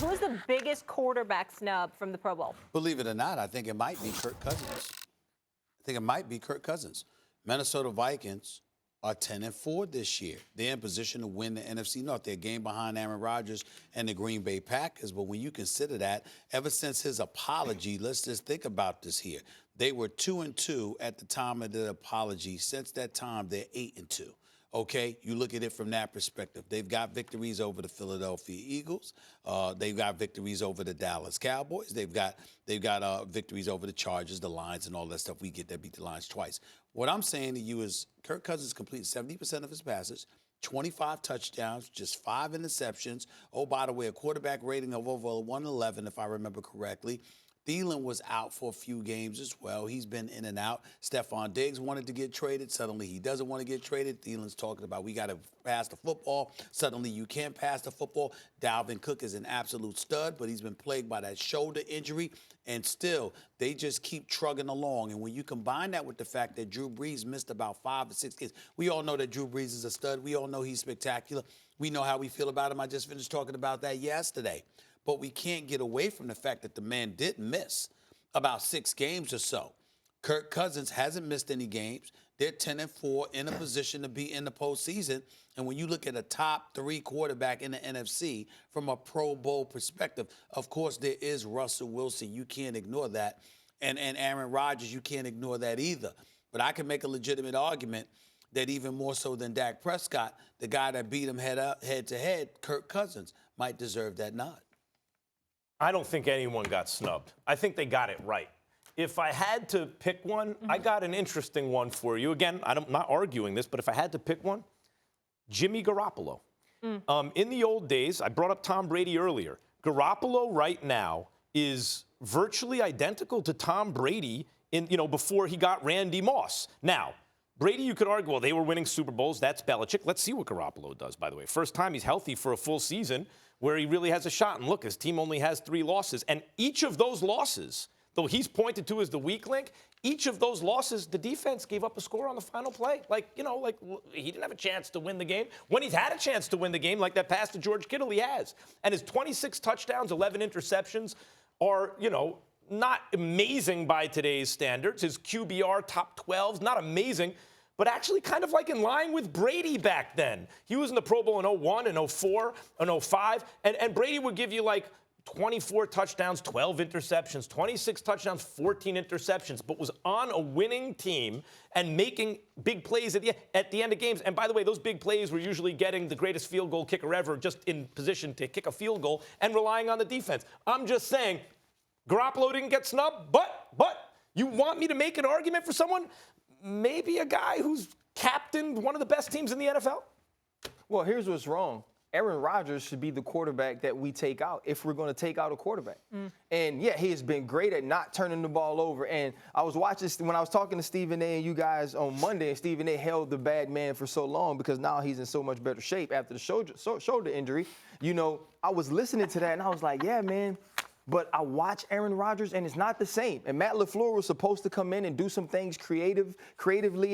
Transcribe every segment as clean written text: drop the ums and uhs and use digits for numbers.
Who's the biggest quarterback snub from the Pro Bowl? Believe it or not, I think it might be Kirk Cousins. Minnesota Vikings are 10-4 this year. They're in position to win the NFC North. They're a game behind Aaron Rodgers and the Green Bay Packers. But when you consider that, ever since his apology, let's just think about this here. They were 2-2 at the time of the apology. Since that time, they're 8-2. Okay, you look at it from that perspective. They've got victories over the Philadelphia Eagles. They've got victories over the Dallas Cowboys. They've got victories over the Chargers, the Lions, and all that stuff. We get that beat the Lions twice. What I'm saying to you is Kirk Cousins completed 70% of his passes, 25 touchdowns, just 5 interceptions. Oh, by the way, a quarterback rating of over 111, if I remember correctly. Thielen was out for a few games as well. He's been in and out. Stephon Diggs wanted to get traded. Suddenly he doesn't want to get traded. Thielen's talking about we got to pass the football. Suddenly you can't pass the football. Dalvin Cook is an absolute stud, but he's been plagued by that shoulder injury. And still, they just keep trugging along. And when you combine that with the fact that Drew Brees missed about 5 or 6 games, we all know that Drew Brees is a stud. We all know he's spectacular. We know how we feel about him. I just finished talking about that yesterday. But we can't get away from the fact that the man did miss about 6 games or so. Kirk Cousins hasn't missed any games. They're 10-4 in a position to be in the postseason. And when you look at a top 3 quarterback in the NFC from a Pro Bowl perspective, of course, there is Russell Wilson. You can't ignore that. And Aaron Rodgers, you can't ignore that either. But I can make a legitimate argument that even more so than Dak Prescott, the guy that beat him head to head, Kirk Cousins, might deserve that nod. I don't think anyone got snubbed. I think they got it right. If I had to pick one, I got an interesting one for you. Again, I'm not arguing this, but if I had to pick one, Jimmy Garoppolo. In the old days, I brought up Tom Brady earlier. Garoppolo right now is virtually identical to Tom Brady before he got Randy Moss. Now, Brady, you could argue, well, they were winning Super Bowls. That's Belichick. Let's see what Garoppolo does, by the way. First time he's healthy for a full season where he really has a shot. And look, his team only has 3 losses. And each of those losses, though he's pointed to as the weak link, each of those losses, the defense gave up a score on the final play. He didn't have a chance to win the game. When he's had a chance to win the game, like that pass to George Kittle, he has. And his 26 touchdowns, 11 interceptions are, not amazing by today's standards. His QBR top 12, not amazing, but actually kind of like in line with Brady back then. He was in the Pro Bowl in 01 and 04 and 05, and Brady would give you like 24 touchdowns, 12 interceptions, 26 touchdowns, 14 interceptions, but was on a winning team and making big plays at the end of games. And by the way, those big plays were usually getting the greatest field goal kicker ever just in position to kick a field goal and relying on the defense. I'm just saying, Garoppolo didn't get snubbed, but you want me to make an argument for someone? Maybe a guy who's captained one of the best teams in the NFL? Well, here's what's wrong. Aaron Rodgers should be the quarterback that we take out if we're going to take out a quarterback. And, yeah, he has been great at not turning the ball over. And I was watching when I was talking to Stephen A. and you guys on Monday, and Stephen A. held the bad man for so long because now he's in so much better shape after the shoulder injury. I was listening to that, and I was like, yeah, man. But I watch Aaron Rodgers, and it's not the same. And Matt LaFleur was supposed to come in and do some things creatively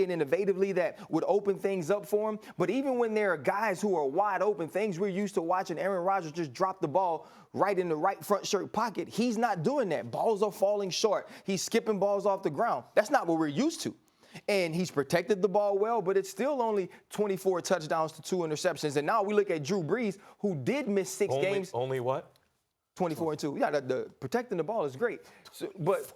and innovatively that would open things up for him. But even when there are guys who are wide open, things we're used to watching Aaron Rodgers just drop the ball right in the right front shirt pocket, he's not doing that. Balls are falling short. He's skipping balls off the ground. That's not what we're used to. And he's protected the ball well, but it's still only 24 touchdowns to 2 interceptions. And now we look at Drew Brees, who did miss 6 games. Only what? 24-2. Yeah, the protecting the ball is great. But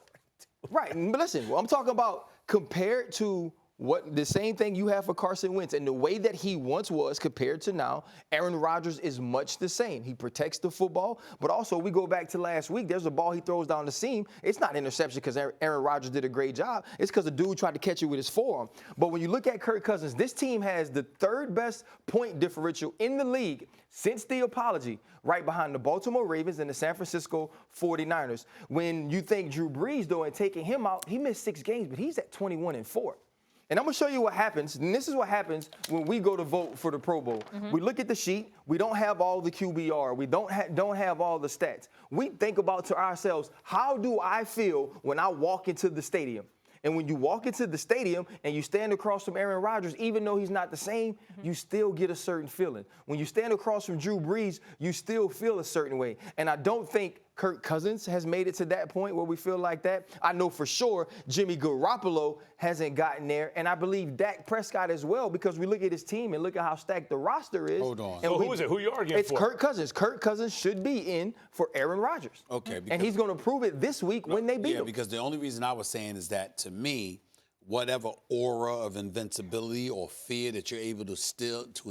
listen, I'm talking about compared to what the same thing you have for Carson Wentz and the way that he once was compared to now, Aaron Rodgers is much the same. He protects the football, but also we go back to last week. There's a ball he throws down the seam. It's not interception because Aaron Rodgers did a great job. It's because the dude tried to catch it with his forearm. But when you look at Kirk Cousins, this team has the 3rd best point differential in the league since the apology, right behind the Baltimore Ravens and the San Francisco 49ers. When you think Drew Brees, though, and taking him out, he missed 6 games, but he's at 21-4. And I'm going to show you what happens, and this is what happens when we go to vote for the Pro Bowl. We look at the sheet. We don't have all the QBR. We don't have all the stats. We think about to ourselves, how do I feel when I walk into the stadium? And when you walk into the stadium and you stand across from Aaron Rodgers, even though he's not the same, you still get a certain feeling. When you stand across from Drew Brees, you still feel a certain way. And I don't think Kirk Cousins has made it to that point where we feel like that. I know for sure Jimmy Garoppolo hasn't gotten there, and I believe Dak Prescott as well, because we look at his team and look at how stacked the roster is. Hold on. So who is it? Who are you arguing it's for? It's Kirk Cousins. Kirk Cousins should be in for Aaron Rodgers. Okay. And he's going to prove it this week when they beat him. Because the only reason I was saying is that, to me, whatever aura of invincibility or fear that you're able to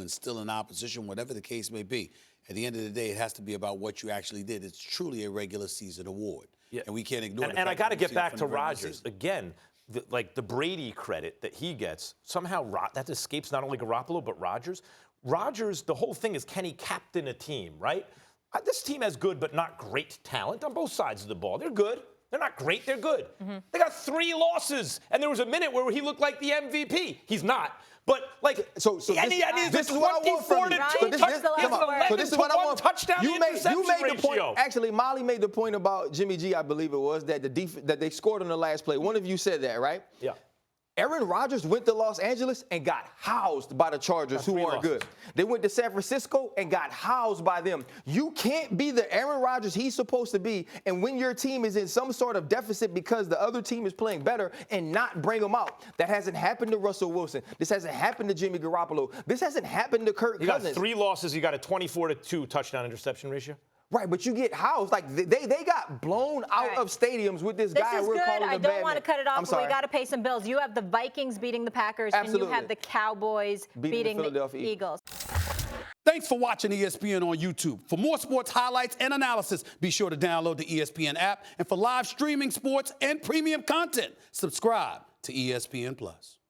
instill in opposition, whatever the case may be, at the end of the day, it has to be about what you actually did. It's truly a regular season award. Yeah. And we can't ignore it. And I got to get back to Rodgers. Again, the Brady credit that he gets, somehow that escapes not only Garoppolo, but Rodgers. Rodgers, the whole thing is, can he captain a team, right? This team has good but not great talent on both sides of the ball. They're good. They're not great. They're good. They got 3 losses. And there was a minute where he looked like the MVP. He's not. But, like, this is what I want from you. So this is what I want. Touchdown You made the point. ratio. Actually, Molly made the point about Jimmy G, I believe it was, that that they scored on the last play. One of you said that, right? Yeah. Aaron Rodgers went to Los Angeles and got housed by the Chargers, who aren't good. They went to San Francisco and got housed by them. You can't be the Aaron Rodgers he's supposed to be, and when your team is in some sort of deficit because the other team is playing better, and not bring them out. That hasn't happened to Russell Wilson. This hasn't happened to Jimmy Garoppolo. This hasn't happened to Kirk Cousins. You got 3 losses. You got a 24-2 touchdown interception ratio. Right, but you get housed. Like, they got blown out of stadiums with this guy we're calling a bad man. I don't want to cut it off, but we got to pay some bills. You have the Vikings beating the Packers, and you have the Cowboys beating the Eagles. Thanks for watching ESPN on YouTube. For more sports highlights and analysis, be sure to download the ESPN app. And for live streaming sports and premium content, subscribe to ESPN+.